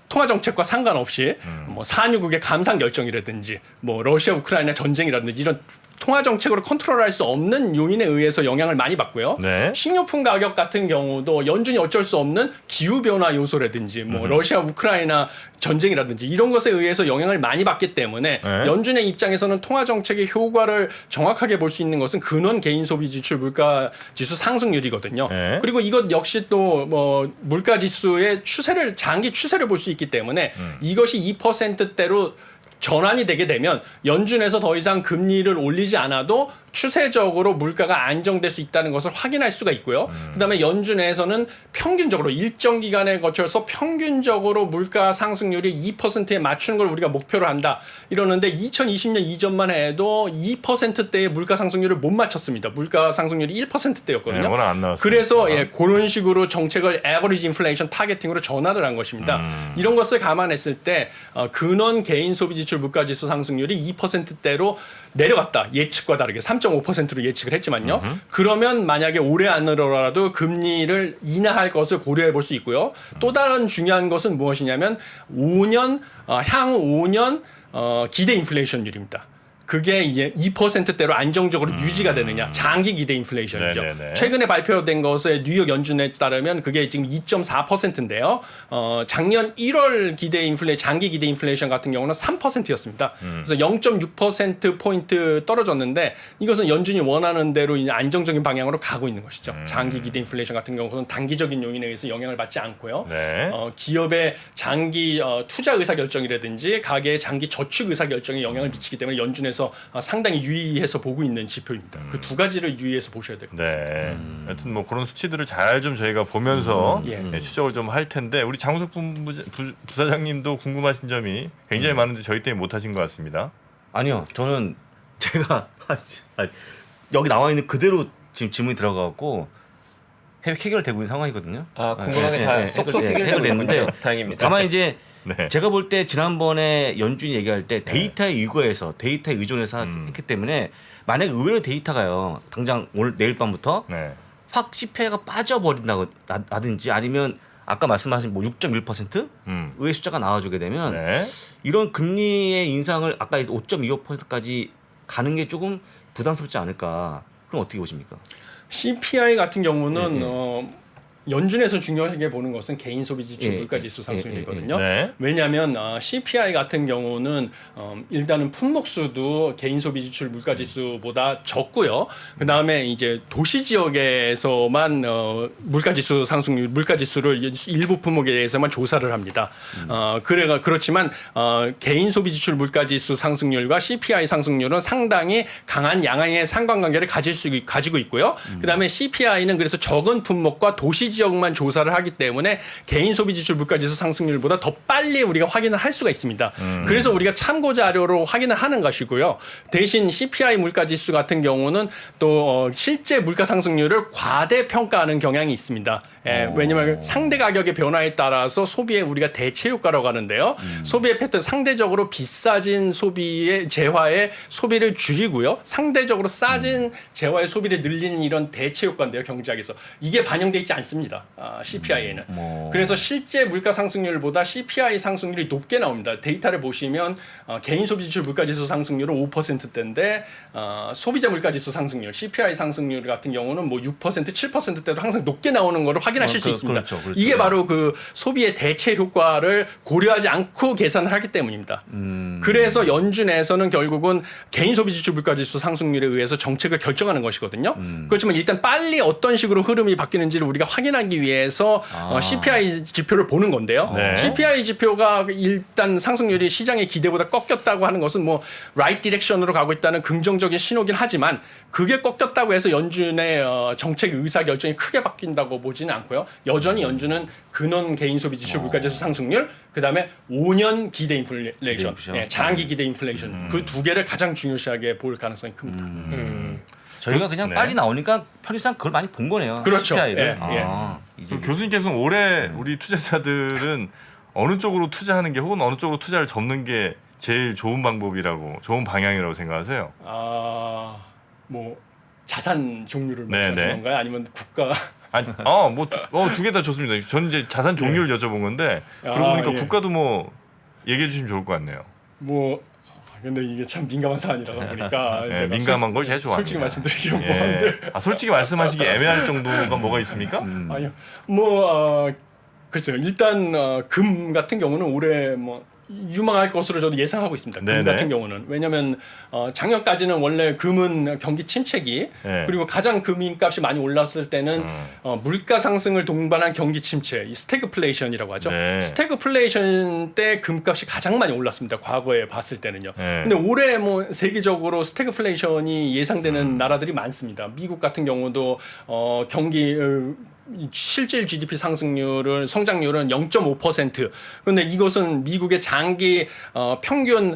Speaker 3: 통화 정책과 상관없이 뭐 산유국의 감산 결정이라든지 뭐 러시아 우크라이나 전쟁이라든지 이런 통화 정책으로 컨트롤할 수 없는 요인에 의해서 영향을 많이 받고요.
Speaker 1: 네.
Speaker 3: 식료품 가격 같은 경우도 연준이 어쩔 수 없는 기후 변화 요소라든지 뭐 러시아 우크라이나 전쟁이라든지 이런 것에 의해서 영향을 많이 받기 때문에
Speaker 1: 네.
Speaker 3: 연준의 입장에서는 통화 정책의 효과를 정확하게 볼 수 있는 것은 근원 개인 소비 지출 물가 지수 상승률이거든요.
Speaker 1: 네.
Speaker 3: 그리고 이것 역시 또 뭐 물가 지수의 추세를 장기 추세를 볼 수 있기 때문에 이것이 2%대로 전환이 되게 되면 연준에서 더 이상 금리를 올리지 않아도 추세적으로 물가가 안정될 수 있다는 것을 확인할 수가 있고요. 그다음에 연준에서는 평균적으로 일정 기간에 거쳐서 평균적으로 물가 상승률이 2%에 맞추는 걸 우리가 목표로 한다. 이러는데 2020년 이전만 해도 2%대의 물가 상승률을 못 맞췄습니다. 물가 상승률이 1%대였거든요.
Speaker 1: 네, 워낙 안 나왔으니까.
Speaker 3: 그래서 그런 식으로 정책을 average inflation 타겟팅으로 전환을 한 것입니다. 이런 것을 감안했을 때 근원 개인 소비 지출 물가지수 상승률이 2%대로 내려갔다. 예측과 다르게 3.5%로 예측을 했지만요. 그러면 만약에 올해 안으로라도 금리를 인하할 것을 고려해 볼 수 있고요. 또 다른 중요한 것은 무엇이냐면 5년 향후 5년 기대 인플레이션율입니다. 그게 이제 2%대로 안정적으로 유지가 되느냐. 장기 기대 인플레이션이죠.
Speaker 1: 네네네.
Speaker 3: 최근에 발표된 것에 뉴욕 연준에 따르면 그게 지금 2.4%인데요. 작년 1월 장기 기대 인플레이션 같은 경우는 3%였습니다. 그래서 0.6% 포인트 떨어졌는데 이것은 연준이 원하는 대로 이제 안정적인 방향으로 가고 있는 것이죠. 장기 기대 인플레이션 같은 경우는 단기적인 요인에 의해서 영향을 받지 않고요.
Speaker 1: 네.
Speaker 3: 기업의 장기 투자 의사 결정이라든지 가계의 장기 저축 의사 결정에 영향을 미치기 때문에 연준에서 상당히 유의해서 보고 있는 지표입니다. 그 두 가지를 유의해서 보셔야 될 것 같습니다.
Speaker 1: 네. 하여튼 뭐 그런 수치들을 잘 좀 저희가 보면서
Speaker 3: 예.
Speaker 1: 네, 추적을 좀 할 텐데 우리 장우석 부사장님도 궁금하신 점이 굉장히 많은데 저희 때문에 못 하신 것 같습니다.
Speaker 4: 아니요, 저는 제가 여기 나와 있는 그대로 지금 질문이 들어가고 해결되고 있는 상황이거든요.
Speaker 2: 아, 궁금하게 다 쏙쏙 해결되고 있는데 다행입니다.
Speaker 4: 다만 이제
Speaker 1: 네.
Speaker 4: 제가 볼 때 지난번에 연준이 얘기할 때 데이터에 의존해서 했기 때문에 만약에 의외로 데이터가요 당장 오늘 내일 밤부터
Speaker 1: 네.
Speaker 4: 확 CPI가 빠져버린다든지 아니면 아까 말씀하신 뭐 6.1% 의외 숫자가 나와주게 되면
Speaker 1: 네.
Speaker 4: 이런 금리의 인상을 아까 5.25%까지 가는 게 조금 부담스럽지 않을까. 그럼 어떻게 보십니까?
Speaker 3: CPI 같은 경우는 연준에서 중요하게 보는 것은 개인 소비 지출 물가 지수 상승률이거든요.
Speaker 1: 네.
Speaker 3: 왜냐하면 CPI 같은 경우는 일단은 품목수도 개인 소비 지출 물가 지수보다 적고요. 그 다음에 이제 도시 지역에서만 물가 지수 상승률, 물가 지수를 일부 품목에 대해서만 조사를 합니다. 그렇지만 개인 소비 지출 물가 지수 상승률과 CPI 상승률은 상당히 강한 양양의 상관관계를 가지고 있고요. 그 다음에 CPI는 그래서 적은 품목과 도시 지역만 조사를 하기 때문에 개인 소비 지출 물가지수 상승률보다 더 빨리 우리가 확인을 할 수가 있습니다. 그래서 우리가 참고 자료로 확인을 하는 것이고요. 대신 CPI 물가지수 같은 경우는 또 실제 물가 상승률을 과대평가하는 경향이 있습니다. 왜냐하면 상대 가격의 변화에 따라서 소비에 우리가 대체 효과라고 하는데요. 소비의 패턴 상대적으로 비싸진 소비의 재화의 소비를 줄이고요. 상대적으로 싸진 재화의 소비를 늘리는 이런 대체 효과인데요. 경제학에서 이게 반영돼 있지 않습니다. CPI에는. 그래서 실제 물가 상승률보다 CPI 상승률이 높게 나옵니다. 데이터를 보시면 개인 소비 지출 물가지수 상승률은 5%대인데 소비자 물가지수 상승률 CPI 상승률 같은 경우는 뭐 6%, 7%대도 항상 높게 나오는 것을 확인하실 수 있습니다.
Speaker 4: 그렇죠.
Speaker 3: 이게 바로 그 소비의 대체 효과를 고려하지 않고 계산을 하기 때문입니다. 그래서 연준에서는 결국은 개인 소비 지출 물가지수 상승률에 의해서 정책을 결정하는 것이거든요. 그렇지만 일단 빨리 어떤 식으로 흐름이 바뀌는지를 우리가 확인하기 위해서 CPI 지표를 보는 건데요.
Speaker 1: 네.
Speaker 3: CPI 지표가 일단 상승률이 시장의 기대보다 꺾였다고 하는 것은 뭐 right direction으로 가고 있다는 긍정적인 신호긴 하지만 그게 꺾였다고 해서 연준의 정책 의사 결정이 크게 바뀐다고 보지는 않고요. 여전히 연준은 근원 개인 소비 지출 물가지수 상승률, 그다음에 5년 기대 인플레이션, 장기 기대 인플레이션 그 두 개를 가장 중요시하게 볼 가능성이 큽니다.
Speaker 4: 저희가 그냥
Speaker 1: 네.
Speaker 4: 빨리 나오니까 편의상 그걸 많이 본 거네요.
Speaker 3: 그렇죠.
Speaker 4: CPI를.
Speaker 1: 그럼 교수님께서는 올해 우리 투자자들은 어느 쪽으로 투자하는 게 혹은 어느 쪽으로 투자를 접는 게 제일 좋은 방법이라고 좋은 방향이라고 생각하세요?
Speaker 3: 뭐 자산 종류를
Speaker 1: 네,
Speaker 3: 말씀하시는
Speaker 1: 네.
Speaker 3: 건가요? 아니면 국가?
Speaker 1: 아니, 두 개 다 좋습니다. 저는 이제 자산 종류를 여쭤본 건데 그러고 보니까
Speaker 3: 예.
Speaker 1: 국가도 뭐 얘기해 주시면 좋을 것 같네요.
Speaker 3: 뭐 근데 이게 참 민감한 사안이라고 보니까
Speaker 1: 네,
Speaker 3: 제가
Speaker 1: 민감한 걸 제일 좋아합니다.
Speaker 3: 솔직히 말씀드리기로
Speaker 1: 예.
Speaker 3: 뭐한데
Speaker 1: 솔직히 말씀하시기 애매할 정도가 뭐가 있습니까?
Speaker 3: 아니요 뭐 글쎄요 일단 금 같은 경우는 올해 뭐 유망할 것으로 저도 예상하고 있습니다. 금
Speaker 1: 네네.
Speaker 3: 같은 경우는 왜냐하면 작년까지는 원래 금은 경기 침체기
Speaker 1: 네.
Speaker 3: 그리고 가장 금값이 많이 올랐을 때는 물가 상승을 동반한 경기 침체, 이 스태그플레이션이라고 하죠.
Speaker 1: 네.
Speaker 3: 스태그플레이션 때 금값이 가장 많이 올랐습니다. 과거에 봤을 때는요.
Speaker 1: 네.
Speaker 3: 근데 올해 뭐 세계적으로 스태그플레이션이 예상되는 나라들이 많습니다. 미국 같은 경우도 경기 실질 GDP 성장률은 0.5%. 그런데 이것은 미국의 장기 평균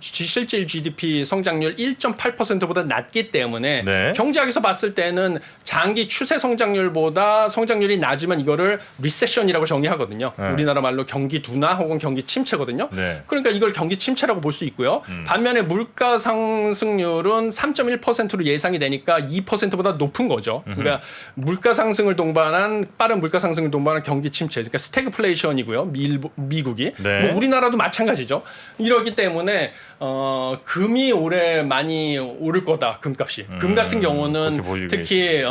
Speaker 3: 실질 GDP 성장률 1.8%보다 낮기 때문에
Speaker 1: 네.
Speaker 3: 경제학에서 봤을 때는 장기 추세 성장률보다 성장률이 낮으면 이거를 리세션이라고 정의하거든요.
Speaker 1: 네.
Speaker 3: 우리나라 말로 경기 둔화 혹은 경기 침체거든요.
Speaker 1: 네.
Speaker 3: 그러니까 이걸 경기 침체라고 볼 수 있고요. 반면에 물가 상승률은 3.1%로 예상이 되니까 2%보다 높은 거죠. 그러니까 물가 상승을 동반한 빠른 물가 상승을 동반한 경기 침체, 그러니까 스태그플레이션이고요. 미국이
Speaker 1: 네.
Speaker 3: 뭐 우리나라도 마찬가지죠. 이러기 때문에 금이 올해 많이 오를 거다. 금값이. 금 같은 경우는
Speaker 1: 그렇게 보이고
Speaker 3: 특히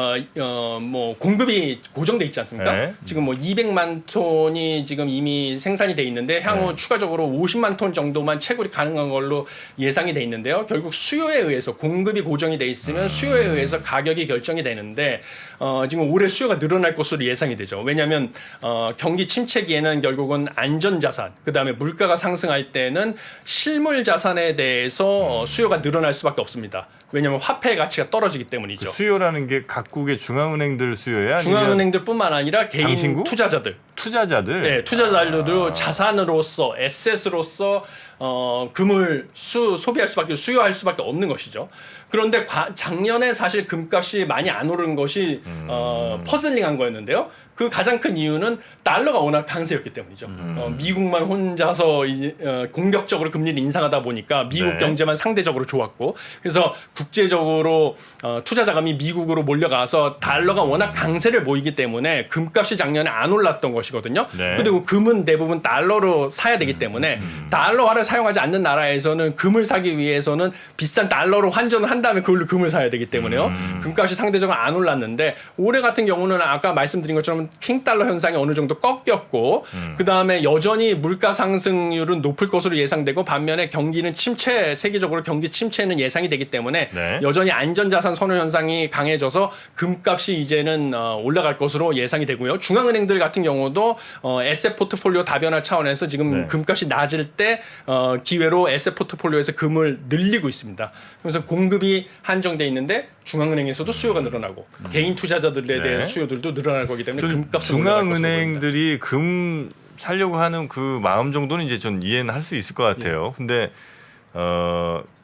Speaker 3: 뭐 공급이 고정돼 있지 않습니까?
Speaker 1: 네.
Speaker 3: 지금 뭐 200만 톤이 지금 이미 생산이 돼 있는데 향후 추가적으로 50만 톤 정도만 채굴이 가능한 걸로 예상이 돼 있는데요. 결국 수요에 의해서 공급이 고정이 돼 있으면 수요에 의해서 가격이 결정이 되는데 지금 올해 수요가 늘어날 것으로 예상이 되죠. 왜냐하면 경기 침체기에는 결국은 안전자산, 그다음에 물가가 상승할 때는 실물 자산에 대해서 수요가 늘어날 수밖에 없습니다. 왜냐하면 화폐의 가치가 떨어지기 때문이죠.
Speaker 1: 수요라는 게 각국의 중앙은행들 수요야? 아니면
Speaker 3: 중앙은행들뿐만 아니라 개인
Speaker 1: 장신구?
Speaker 3: 투자자들.
Speaker 1: 투자자들?
Speaker 3: 네, 투자자들도 자산으로서 에셋으로서 금을 수요할 수밖에 없는 것이죠. 그런데 작년에 사실 금값이 많이 안 오른 것이 퍼즐링한 거였는데요. 그 가장 큰 이유는 달러가 워낙 강세였기 때문이죠. 미국만 혼자서 이제 공격적으로 금리를 인상하다 보니까 미국
Speaker 1: 네.
Speaker 3: 경제만 상대적으로 좋았고, 그래서 국제적으로 투자 자금이 미국으로 몰려가서 달러가 워낙 강세를 보이기 때문에 금값이 작년에 안 올랐던 것이거든요.
Speaker 1: 네.
Speaker 3: 그리고 금은 대부분 달러로 사야 되기 때문에 달러화를 사용하지 않는 나라에서는 금을 사기 위해서는 비싼 달러로 환전을 한 다음에 그걸로 금을 사야 되기 때문에요. 금값이 상대적으로 안 올랐는데 올해 같은 경우는 아까 말씀드린 것처럼 킹 달러 현상이 어느 정도 꺾였고 그 다음에 여전히 물가 상승률은 높을 것으로 예상되고 반면에 경기는 침체 세계적으로 경기 침체는 예상이 되기 때문에
Speaker 1: 네.
Speaker 3: 여전히 안전자산 선호 현상이 강해져서 금값이 이제는 올라갈 것으로 예상이 되고요. 중앙은행들 같은 경우도 에셋 포트폴리오 다변화 차원에서 지금
Speaker 1: 네.
Speaker 3: 금값이 낮을 때 기회로 에셋 포트폴리오에서 금을 늘리고 있습니다. 그래서 공급이 한정돼 있는데 중앙은행에서도 수요가 늘어나고 개인 투자자들에
Speaker 1: 네.
Speaker 3: 대한 수요들도 늘어날 거기 때문에
Speaker 1: 좀
Speaker 3: 금값은 올라갈 것으로 보입니다.
Speaker 1: 중앙은행들이 금 살려고 하는 그 마음 정도는 이제 전 이해는 할 수 있을 것 같아요. 근데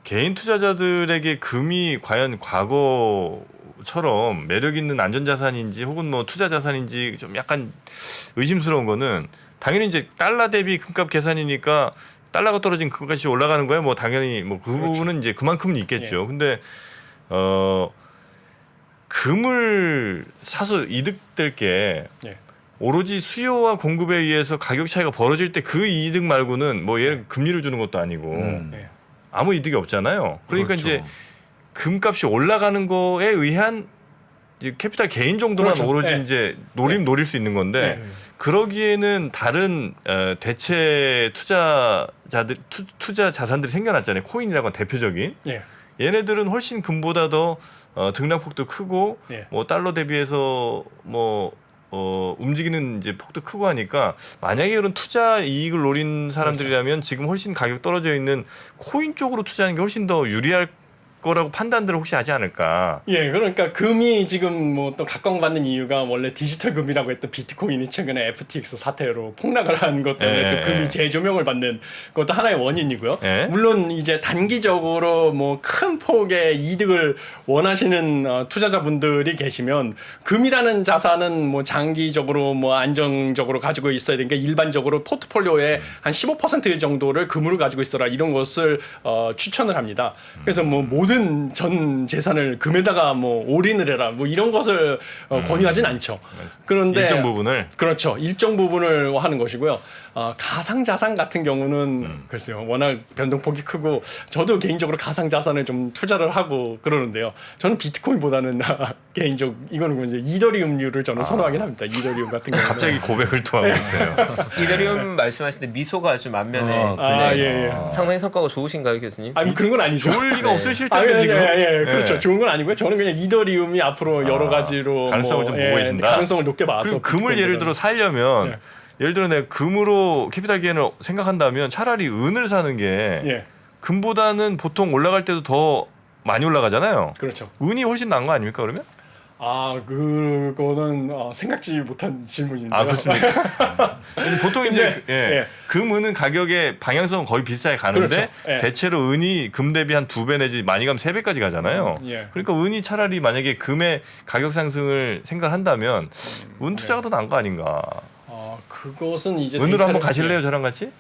Speaker 1: 개인 투자자들에게 금이 과연 과거처럼 매력 있는 안전자산인지 혹은 뭐 투자자산인지 좀 약간 의심스러운 거는 당연히 이제 달러 대비 금값 계산이니까 달러가 떨어진 금값이 올라가는 거예요. 뭐 당연히 뭐 그
Speaker 3: 그렇죠.
Speaker 1: 부분은 이제 그만큼은 있겠죠. 근데 금을 사서 이득될 게
Speaker 3: 예.
Speaker 1: 오로지 수요와 공급에 의해서 가격 차이가 벌어질 때 그 이득 말고는 뭐 얘는 금리를 주는 것도 아니고
Speaker 3: 예.
Speaker 1: 아무 이득이 없잖아요. 그러니까
Speaker 4: 그렇죠.
Speaker 1: 이제 금값이 올라가는 거에 의한 이제 캐피탈 개인 정도만
Speaker 3: 그렇죠.
Speaker 1: 오로지
Speaker 3: 네.
Speaker 1: 이제 노릴 수 있는 건데 그러기에는 다른 대체 투자자들 투자 자산들이 생겨났잖아요. 코인이라고 하는 대표적인
Speaker 3: 예.
Speaker 1: 얘네들은 훨씬 금보다 더 등락폭도 크고
Speaker 3: 예.
Speaker 1: 뭐 달러 대비해서 뭐 움직이는 이제 폭도 크고 하니까 만약에 그런 투자 이익을 노린 사람들이라면 지금 훨씬 가격 떨어져 있는 코인 쪽으로 투자하는 게 훨씬 더 유리할 거라고 판단들을 혹시 하지 않을까?
Speaker 3: 예, 그러니까 금이 지금 뭐 또 각광받는 이유가 원래 디지털 금이라고 했던 비트코인이 최근에 FTX 사태로 폭락을 한 것 때문에
Speaker 1: 예,
Speaker 3: 또 금이 재조명을 받는 것도 하나의 원인이고요.
Speaker 1: 예.
Speaker 3: 물론 이제 단기적으로 뭐 큰 폭의 이득을 원하시는 투자자분들이 계시면 금이라는 자산은 뭐 장기적으로 뭐 안정적으로 가지고 있어야 되는 게 일반적으로 포트폴리오의 한 15% 정도를 금으로 가지고 있어라 이런 것을 추천을 합니다. 그래서 뭐 모든 전 재산을 금에다가 뭐 올인을 해라 뭐 이런 것을 권유하진 않죠. 그런데
Speaker 1: 일정 부분을
Speaker 3: 그렇죠. 일정 부분을 하는 것이고요. 가상자산 같은 경우는 글쎄요. 워낙 변동폭이 크고 저도 개인적으로 가상자산을 좀 투자를 하고 그러는데요. 저는 비트코인보다는 개인적 이거는 이제 이더리움류를 저는 선호하긴 합니다. 이더리움 같은 경우는.
Speaker 1: 갑자기 고백을 또 하고 있어요.
Speaker 2: 이더리움 말씀하실 때 미소가 아주 만면에
Speaker 3: 예.
Speaker 2: 상당히 성과가 좋으신가요, 교수님?
Speaker 3: 아니 그런 건 아니죠.
Speaker 1: 좋을 리가 없으실
Speaker 3: 아,
Speaker 1: 텐데 지금.
Speaker 3: 그렇죠.
Speaker 1: 예.
Speaker 3: 좋은 건 아니고요. 저는 그냥 이더리움이 앞으로 여러 가지로
Speaker 1: 가능성을 좀 보고 계신다.
Speaker 3: 가능성을 높게 봐서.
Speaker 1: 그리고 금을 예를 들어 살려면
Speaker 3: 예.
Speaker 1: 예를 들어 내가 금으로 캐피탈 게인을 생각한다면 차라리 은을 사는 게
Speaker 3: 예,
Speaker 1: 금보다는 보통 올라갈 때도 더 많이 올라가잖아요.
Speaker 3: 그렇죠.
Speaker 1: 은이 훨씬 나은 거 아닙니까 그러면?
Speaker 3: 그거는 생각지 못한 질문인데요.
Speaker 1: 아 그렇습니까? 보통 이제
Speaker 3: 근데, 예.
Speaker 1: 금은은 가격의 방향성은 거의 비슷하게 가는데
Speaker 3: 그렇죠. 예.
Speaker 1: 대체로 은이 금 대비 한 2배 내지 많이 가면 3배까지 가잖아요.
Speaker 3: 예.
Speaker 1: 그러니까 은이 차라리 만약에 금의 가격 상승을 생각한다면 은 투자가 더 나은 거 아닌가?
Speaker 3: 그것은 이제
Speaker 1: 은으로 한번
Speaker 3: 데이터를-
Speaker 1: 가실래요 저랑 같이?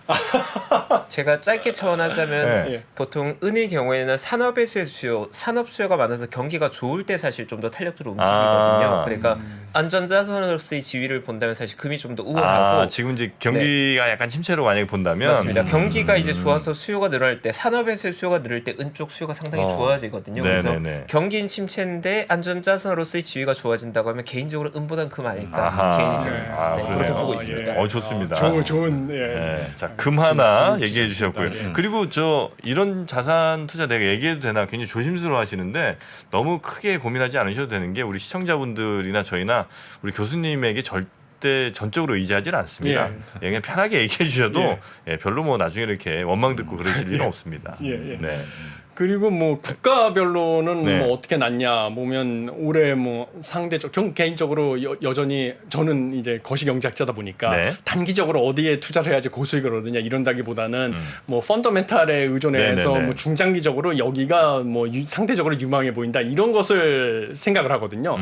Speaker 2: 제가 짧게 첨언하자면
Speaker 1: 네.
Speaker 2: 보통 은의 경우에는 산업에서의 수요, 산업 수요가 많아서 경기가 좋을 때 사실 좀 더 탄력적으로 움직이거든요. 그러니까 안전자산으로서의 지위를 본다면 사실 금이 좀 더 우월하고
Speaker 1: 지금 이제 경기가 약간 침체로 만약에 본다면
Speaker 2: 맞습니다. 경기가 이제 좋아서 수요가 늘어날 때 산업에서의 수요가 늘을 때 은 쪽 수요가 상당히 좋아지거든요. 그래서
Speaker 1: 네네네.
Speaker 2: 경기는 침체인데 안전자산으로서의 지위가 좋아진다고 하면 개인적으로 은보다는 금 아닐까
Speaker 1: 아하.
Speaker 2: 개인적으로 그렇게
Speaker 1: 그러네요.
Speaker 2: 보고 있습니다.
Speaker 1: 좋습니다.
Speaker 3: 좋은
Speaker 1: 네. 자, 금 하나
Speaker 3: 좋은
Speaker 1: 얘기해 주셨고요.
Speaker 3: 지적입니다.
Speaker 1: 그리고 저 이런 자산 투자 내가 얘기해도 되나 굉장히 조심스러워 하시는데 너무 크게 고민하지 않으셔도 되는 게 우리 시청자분들이나 저희나 우리 교수님에게 절대 전적으로 의지하지는 않습니다. 그냥 편하게 얘기해 주셔도 별로 뭐 나중에 이렇게 원망 듣고 그러실 일은 없습니다.
Speaker 3: 예.
Speaker 1: 네.
Speaker 3: 그리고 뭐 국가별로는
Speaker 1: 네.
Speaker 3: 뭐 어떻게 났냐 보면 올해 뭐 상대적 개인적으로 여전히 저는 이제 거시경제학자다 보니까
Speaker 1: 네.
Speaker 3: 단기적으로 어디에 투자를 해야지 고수익을 얻느냐 이런다기보다는 뭐 펀더멘탈에 의존해서
Speaker 1: 네네네.
Speaker 3: 뭐 중장기적으로 여기가 뭐 상대적으로 유망해 보인다 이런 것을 생각을 하거든요.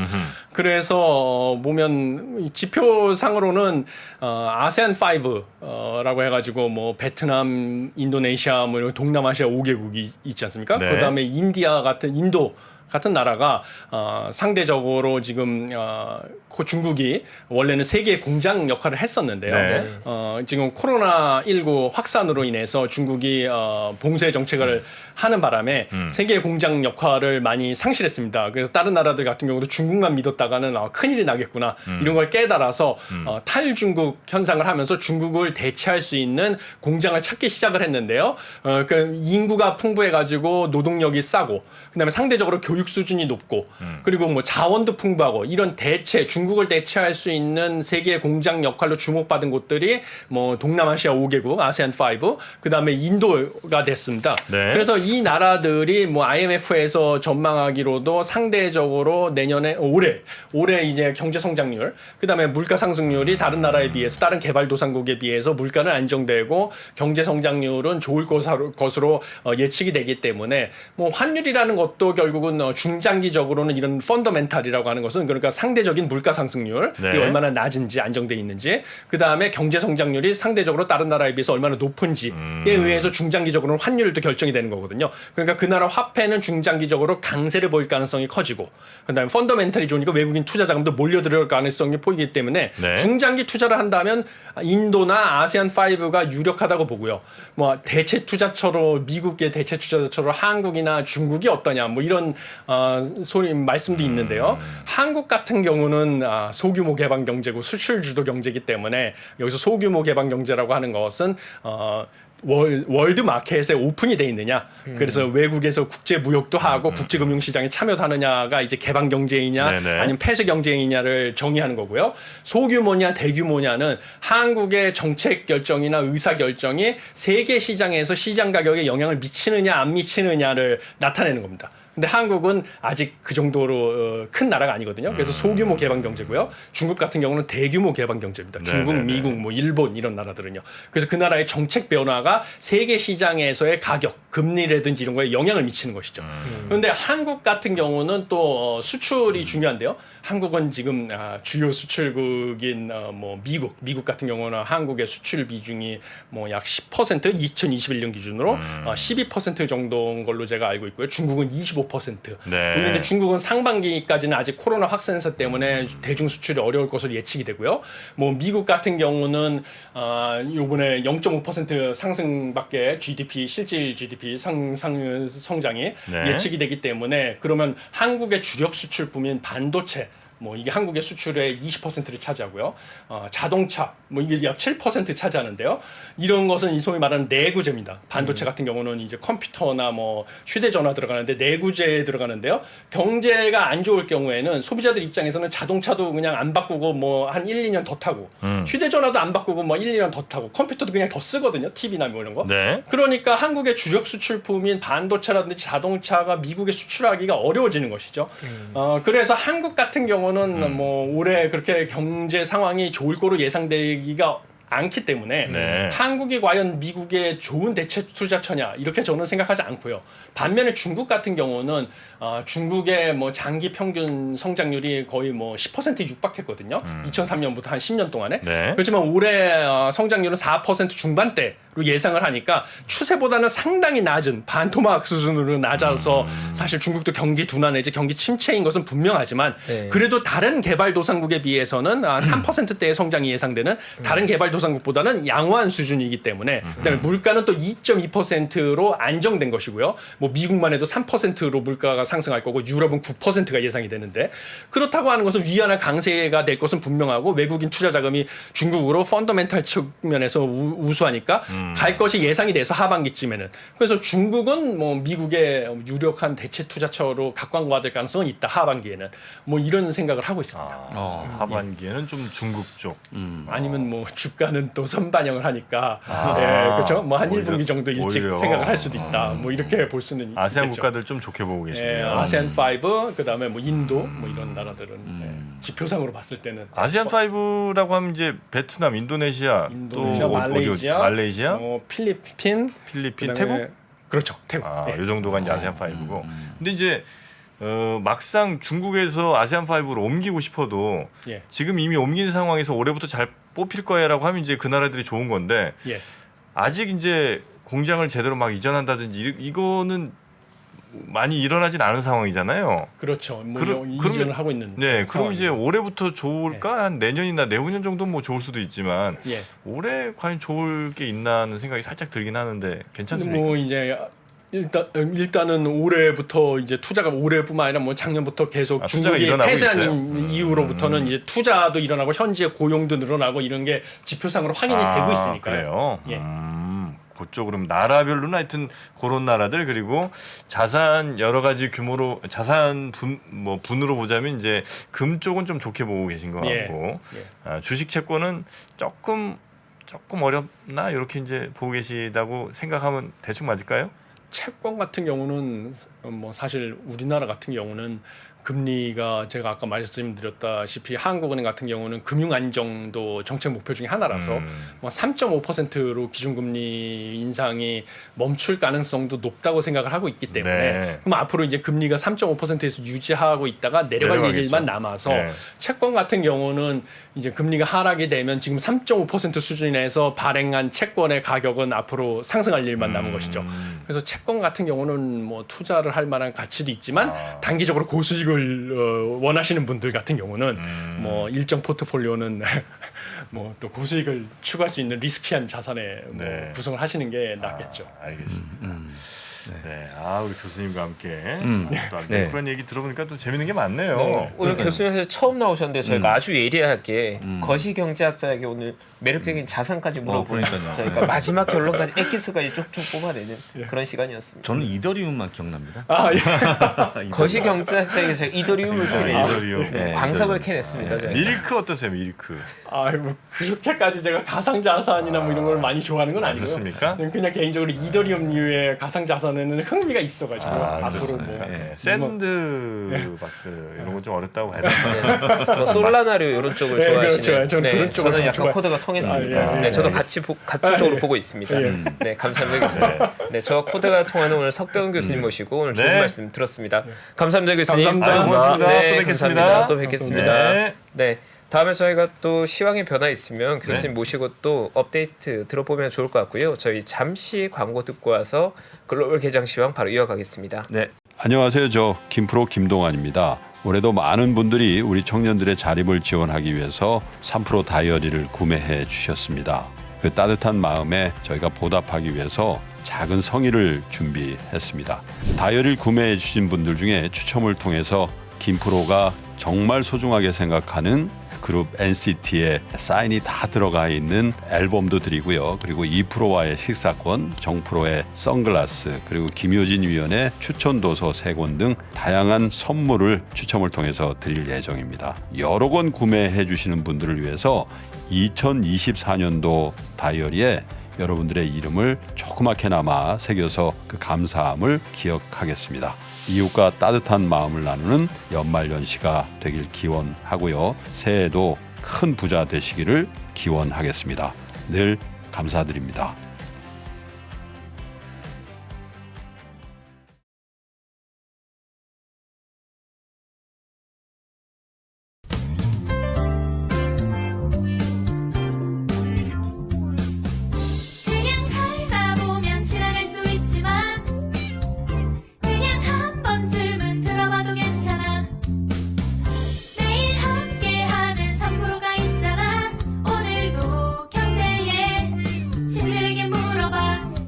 Speaker 3: 그래서 보면 지표상으로는 아세안 5라고 해가지고 뭐 베트남, 인도네시아, 뭐 이런 동남아시아 5개국이 있지 않습니까?
Speaker 1: 네.
Speaker 3: 그다음에 인디아 같은 인도 같은 나라가 상대적으로 지금 중국이 원래는 세계 공장 역할을 했었는데요.
Speaker 1: 네.
Speaker 3: 지금 코로나19 확산으로 인해서 중국이 봉쇄 정책을 하는 바람에 세계 공장 역할을 많이 상실했습니다. 그래서 다른 나라들 같은 경우도 중국만 믿었다가는 큰일이 나겠구나 이런 걸 깨달아서 탈중국 현상을 하면서 중국을 대체할 수 있는 공장을 찾기 시작을 했는데요. 그 인구가 풍부해가지고 노동력이 싸고 그다음에 상대적으로 교육 수준이 높고 그리고 뭐 자원도 풍부하고 이런 중국을 대체할 수 있는 세계 공장 역할로 주목받은 곳들이 뭐 동남아시아 5개국 아세안 5 그다음에 인도가 됐습니다.
Speaker 1: 네.
Speaker 3: 그래서 이 나라들이 뭐 IMF에서 전망하기로도 상대적으로 내년에 올해 이제 경제 성장률 그다음에 물가 상승률이 다른 나라에 비해서 다른 개발도상국에 비해서 물가는 안정되고 경제 성장률은 좋을 것으로 예측이 되기 때문에 뭐 환율이라는 것도 결국은 중장기적으로는 이런 펀더멘탈이라고 하는 것은 그러니까 상대적인 물가 상승률이
Speaker 1: 네.
Speaker 3: 얼마나 낮은지 안정돼 있는지 그다음에 경제 성장률이 상대적으로 다른 나라에 비해서 얼마나 높은지에 의해서 중장기적으로는 환율도 결정이 되는 거거든요. 그러니까 그 나라 화폐는 중장기적으로 강세를 보일 가능성이 커지고 그다음에 펀더멘탈이 좋으니까 외국인 투자 자금도 몰려들을 가능성이 보이기 때문에
Speaker 1: 네.
Speaker 3: 중장기 투자를 한다면 인도나 아세안 5가 유력하다고 보고요. 뭐 대체 투자처로 미국의 대체 투자처로 한국이나 중국이 어떠냐 뭐 이런 말씀도 있는데요. 한국 같은 경우는 소규모 개방 경제고 수출 주도 경제이기 때문에 여기서 소규모 개방 경제라고 하는 것은 월드 마켓에 오픈이 돼 있느냐. 그래서 외국에서 국제 무역도 하고 국제 금융 시장에 참여도 하느냐가 이제 개방 경제이냐
Speaker 1: 네네.
Speaker 3: 아니면 폐쇄 경제이냐를 정의하는 거고요. 소규모냐 대규모냐는 한국의 정책 결정이나 의사 결정이 세계 시장에서 시장 가격에 영향을 미치느냐 안 미치느냐를 나타내는 겁니다. 근데 한국은 아직 그 정도로 큰 나라가 아니거든요. 그래서 소규모 개방 경제고요. 중국 같은 경우는 대규모 개방 경제입니다. 중국,
Speaker 1: 네네네.
Speaker 3: 미국, 뭐 일본 이런 나라들은요. 그래서 그 나라의 정책 변화가 세계 시장에서의 가격, 금리라든지 이런 거에 영향을 미치는 것이죠. 그런데 한국 같은 경우는 또 수출이 중요한데요. 한국은 지금 주요 수출국인 뭐 미국 같은 경우는 한국의 수출 비중이 뭐 약 10% 2021년 기준으로 12% 정도인 걸로 제가 알고 있고요. 중국은 25%.
Speaker 1: 네.
Speaker 3: 그런데 중국은 상반기까지는 아직 코로나 확산세 때문에 대중 수출이 어려울 것으로 예측이 되고요. 뭐 미국 같은 경우는 요번에 0.5% 상승밖에 실질 GDP 성장이
Speaker 1: 네.
Speaker 3: 예측이 되기 때문에 그러면 한국의 주력 수출품인 반도체 뭐 이게 한국의 수출의 20%를 차지하고요. 자동차 뭐 이게 약 7% 차지하는데요. 이런 것은 이 소위 말하는 내구재입니다. 반도체 같은 경우는 이제 컴퓨터나 뭐 휴대전화 들어가는데 내구재에 들어가는데요. 경제가 안 좋을 경우에는 소비자들 입장에서는 자동차도 그냥 안 바꾸고 뭐 한 1, 2년 더 타고 휴대전화도 안 바꾸고 뭐 1, 2년 더 타고 컴퓨터도 그냥 더 쓰거든요. TV나 뭐 이런 거.
Speaker 1: 네.
Speaker 3: 그러니까 한국의 주력 수출품인 반도체라든지 자동차가 미국에 수출하기가 어려워지는 것이죠. 그래서 한국 같은 경우는 뭐 올해 그렇게 경제 상황이 좋을 거로 예상되기가 않기 때문에
Speaker 1: 네.
Speaker 3: 한국이 과연 미국의 좋은 대체 투자처냐 이렇게 저는 생각하지 않고요. 반면에 중국 같은 경우는 중국의 뭐 장기 평균 성장률이 거의 뭐 10% 육박했거든요. 2003년부터 한 10년 동안에.
Speaker 1: 네.
Speaker 3: 그렇지만 올해 성장률은 4% 중반대로 예상을 하니까 추세보다는 상당히 낮은 반토막 수준으로 낮아서 사실 중국도 경기 둔화 내지 경기 침체인 것은 분명하지만
Speaker 2: 네.
Speaker 3: 그래도 다른 개발도상국에 비해서는 3%대의 성장이 예상되는 다른 개발도상국보다는 양호한 수준이기 때문에 그다음에 물가는 또 2.2%로 안정된 것이고요. 뭐 미국만 해도 3%로 물가가 상승할 거고 유럽은 9%가 예상이 되는데 그렇다고 하는 것은 위안화 강세가 될 것은 분명하고 외국인 투자 자금이 중국으로 펀더멘탈 측면에서 우수하니까 갈 것이 예상이 돼서 하반기쯤에는 그래서 중국은 뭐 미국의 유력한 대체 투자처로 각광받을 가능성은 있다. 하반기에는 뭐 이런 생각을 하고 있습니다.
Speaker 1: 하반기에는 좀 중국 쪽.
Speaker 3: 아니면 뭐 주가는 또 선반영을 하니까
Speaker 1: 아,
Speaker 3: 그렇죠. 뭐 한
Speaker 1: 오히려,
Speaker 3: 1분기 정도 일찍
Speaker 1: 오히려.
Speaker 3: 생각을 할 수도 있다. 뭐 이렇게 볼 수는
Speaker 1: 아세안
Speaker 3: 있겠죠.
Speaker 1: 국가들 좀 좋게 보고 계시네요.
Speaker 3: 아세안 5 그다음에 뭐 인도 뭐 이런 나라들은 지표상으로 봤을 때는
Speaker 1: 아세안 5라고 하면 이제 베트남, 인도네시아,
Speaker 3: 인도네시아,
Speaker 1: 또 말레이시아,
Speaker 3: 필리핀,
Speaker 1: 필리핀,
Speaker 3: 그다음에
Speaker 1: 태국.
Speaker 3: 그렇죠. 태국. 예.
Speaker 1: 이 정도가 이제 아세안 5고. 근데 이제 막상 중국에서 아세안 5로 옮기고 싶어도
Speaker 3: 예.
Speaker 1: 지금 이미 옮긴 상황에서 올해부터 잘 뽑힐 거야라고 하면 이제 그 나라들이 좋은 건데
Speaker 3: 예.
Speaker 1: 아직 이제 공장을 제대로 막 이전한다든지 이거는 많이 일어나진 않은 상황이잖아요.
Speaker 3: 그렇죠. 뭐
Speaker 1: 그럼-
Speaker 3: 이전을 하고 있는.
Speaker 1: 네, 그럼 이제
Speaker 3: 상황이고.
Speaker 1: 올해부터 좋을까? 한 내년이나 내후년 정도 뭐 좋을 수도 있지만
Speaker 3: 예.
Speaker 1: 올해 과연 좋을 게 있나 하는 생각이 살짝 들긴 하는데 괜찮습니까?
Speaker 3: 뭐 이제 일단은 올해부터 이제 투자가 올해뿐만 아니라 뭐 작년부터 계속
Speaker 1: 투자가
Speaker 3: 중국이
Speaker 1: 일어나고
Speaker 3: 폐쇄한
Speaker 1: 있어요?
Speaker 3: 이후로부터는 이제 투자도 일어나고 현지의 고용도 늘어나고 이런 게 지표상으로 확인이 되고 있으니까요.
Speaker 1: 그래요.
Speaker 3: 예.
Speaker 1: 그쪽 그럼 나라별로는 하여튼 그런 나라들 그리고 자산 여러 가지 규모로 자산 분으로 보자면 이제 금 쪽은 좀 좋게 보고 계신 것
Speaker 3: 예.
Speaker 1: 같고
Speaker 3: 예.
Speaker 1: 주식 채권은 조금 어렵나 이렇게 이제 보고 계시다고 생각하면 대충 맞을까요?
Speaker 3: 채권 같은 경우는 뭐 사실 우리나라 같은 경우는 금리가 제가 아까 말씀드렸다시피 한국은행 같은 경우는 금융 안정도 정책 목표 중에 하나라서 뭐 3.5%로 기준금리 인상이 멈출 가능성도 높다고 생각을 하고 있기 때문에
Speaker 1: 네.
Speaker 3: 그럼 앞으로 이제 금리가 3.5%에서 유지하고 있다가 내려갈
Speaker 1: 내려가겠죠.
Speaker 3: 일만 남아서
Speaker 1: 네.
Speaker 3: 채권 같은 경우는 이제 금리가 하락이 되면 지금 3.5% 수준에서 발행한 채권의 가격은 앞으로 상승할 일만 남은 것이죠. 그래서 채권 같은 경우는 뭐 투자를 할 만한 가치도 있지만 단기적으로 고수익을 원하시는 분들 같은 경우는 뭐 일정 포트폴리오는 뭐 또 고수익을 추구할 수 있는 리스키한 자산에 뭐
Speaker 1: 네.
Speaker 3: 구성을 하시는 게 낫겠죠.
Speaker 1: 알겠습니다. 네, 우리 교수님과 함께 또
Speaker 4: 네.
Speaker 1: 그런 얘기 들어보니까 또 재밌는 게 많네요.
Speaker 2: 네, 오늘 교수님께서 처음 나오셨는데 저희가 아주 예리하게 거시경제학자에게 오늘 매력적인 자산까지 물어보는
Speaker 4: 그러니까요.
Speaker 2: 저희가 마지막 결론까지 엑기스까지 쭉쭉 뽑아내는 그런 시간이었습니다.
Speaker 4: 저는 이더리움만 기억납니다.
Speaker 2: 거시경제학자에게 저희가 이더리움을 캐내는
Speaker 1: 이더리움.
Speaker 2: 네,
Speaker 4: 네,
Speaker 2: 광석을
Speaker 4: 이더리움.
Speaker 2: 캐냈습니다. 저희가.
Speaker 1: 밀크 어떠세요, 밀크?
Speaker 3: 뭐 그렇게까지 제가 가상자산이나 뭐 이런 걸 많이 좋아하는 건 아니고요.
Speaker 1: 그렇습니까?
Speaker 3: 그냥 개인적으로 이더리움류의 가상자산에는 흥미가 있어가지고 앞으로 뭐
Speaker 1: 네. 샌드 박스 이런 거 좀 어렵다고 해야 되나?
Speaker 2: 뭐 솔라나류 이런 쪽을
Speaker 3: 네,
Speaker 2: 좋아하시는.
Speaker 3: 그렇죠. 저는 그런 쪽을
Speaker 2: 저는
Speaker 3: 좀
Speaker 2: 약간
Speaker 3: 좋아해요.
Speaker 2: 코드가 통했습니다.
Speaker 3: 아, 예, 예.
Speaker 2: 네, 저도 같이 쪽으로 보고 있습니다. 네, 감사합니다 교수님. 네, 저와 코드가 통하는 오늘 석병훈 교수님 모시고 오늘 좋은
Speaker 1: 네.
Speaker 2: 말씀 들었습니다. 감사합니다 교수님.
Speaker 3: 감사합니다.
Speaker 1: 고맙습니다.
Speaker 2: 네,
Speaker 1: 또 뵙겠습니다.
Speaker 2: 감사합니다. 또 뵙겠습니다.
Speaker 1: 네.
Speaker 2: 네. 다음에 저희가 또 시황의 변화 있으면 교수님 모시고 또 업데이트 들어보면 좋을 것 같고요. 저희 잠시 광고 듣고 와서 글로벌 개장 시황 바로 이어가겠습니다.
Speaker 4: 네.
Speaker 5: 안녕하세요. 저 김프로 김동환입니다. 올해도 많은 분들이 우리 청년들의 자립을 지원하기 위해서 3프로 다이어리를 구매해 주셨습니다. 그 따뜻한 마음에 저희가 보답하기 위해서 작은 성의를 준비했습니다. 다이어리를 구매해 주신 분들 중에 추첨을 통해서 김프로가 정말 소중하게 생각하는 그룹 NCT의 사인이 다 들어가 있는 앨범도 드리고요. 그리고 2프로와의 식사권, 정프로의 선글라스, 그리고 김효진 위원의 추천 도서 3권 등 다양한 선물을 추첨을 통해서 드릴 예정입니다. 여러 권 구매해 주시는 분들을 위해서 2024년도 다이어리에 여러분들의 이름을 조그맣게나마 새겨서 그 감사함을 기억하겠습니다. 이웃과 따뜻한 마음을 나누는 연말연시가 되길 기원하고요. 새해에도 큰 부자 되시기를 기원하겠습니다. 늘 감사드립니다.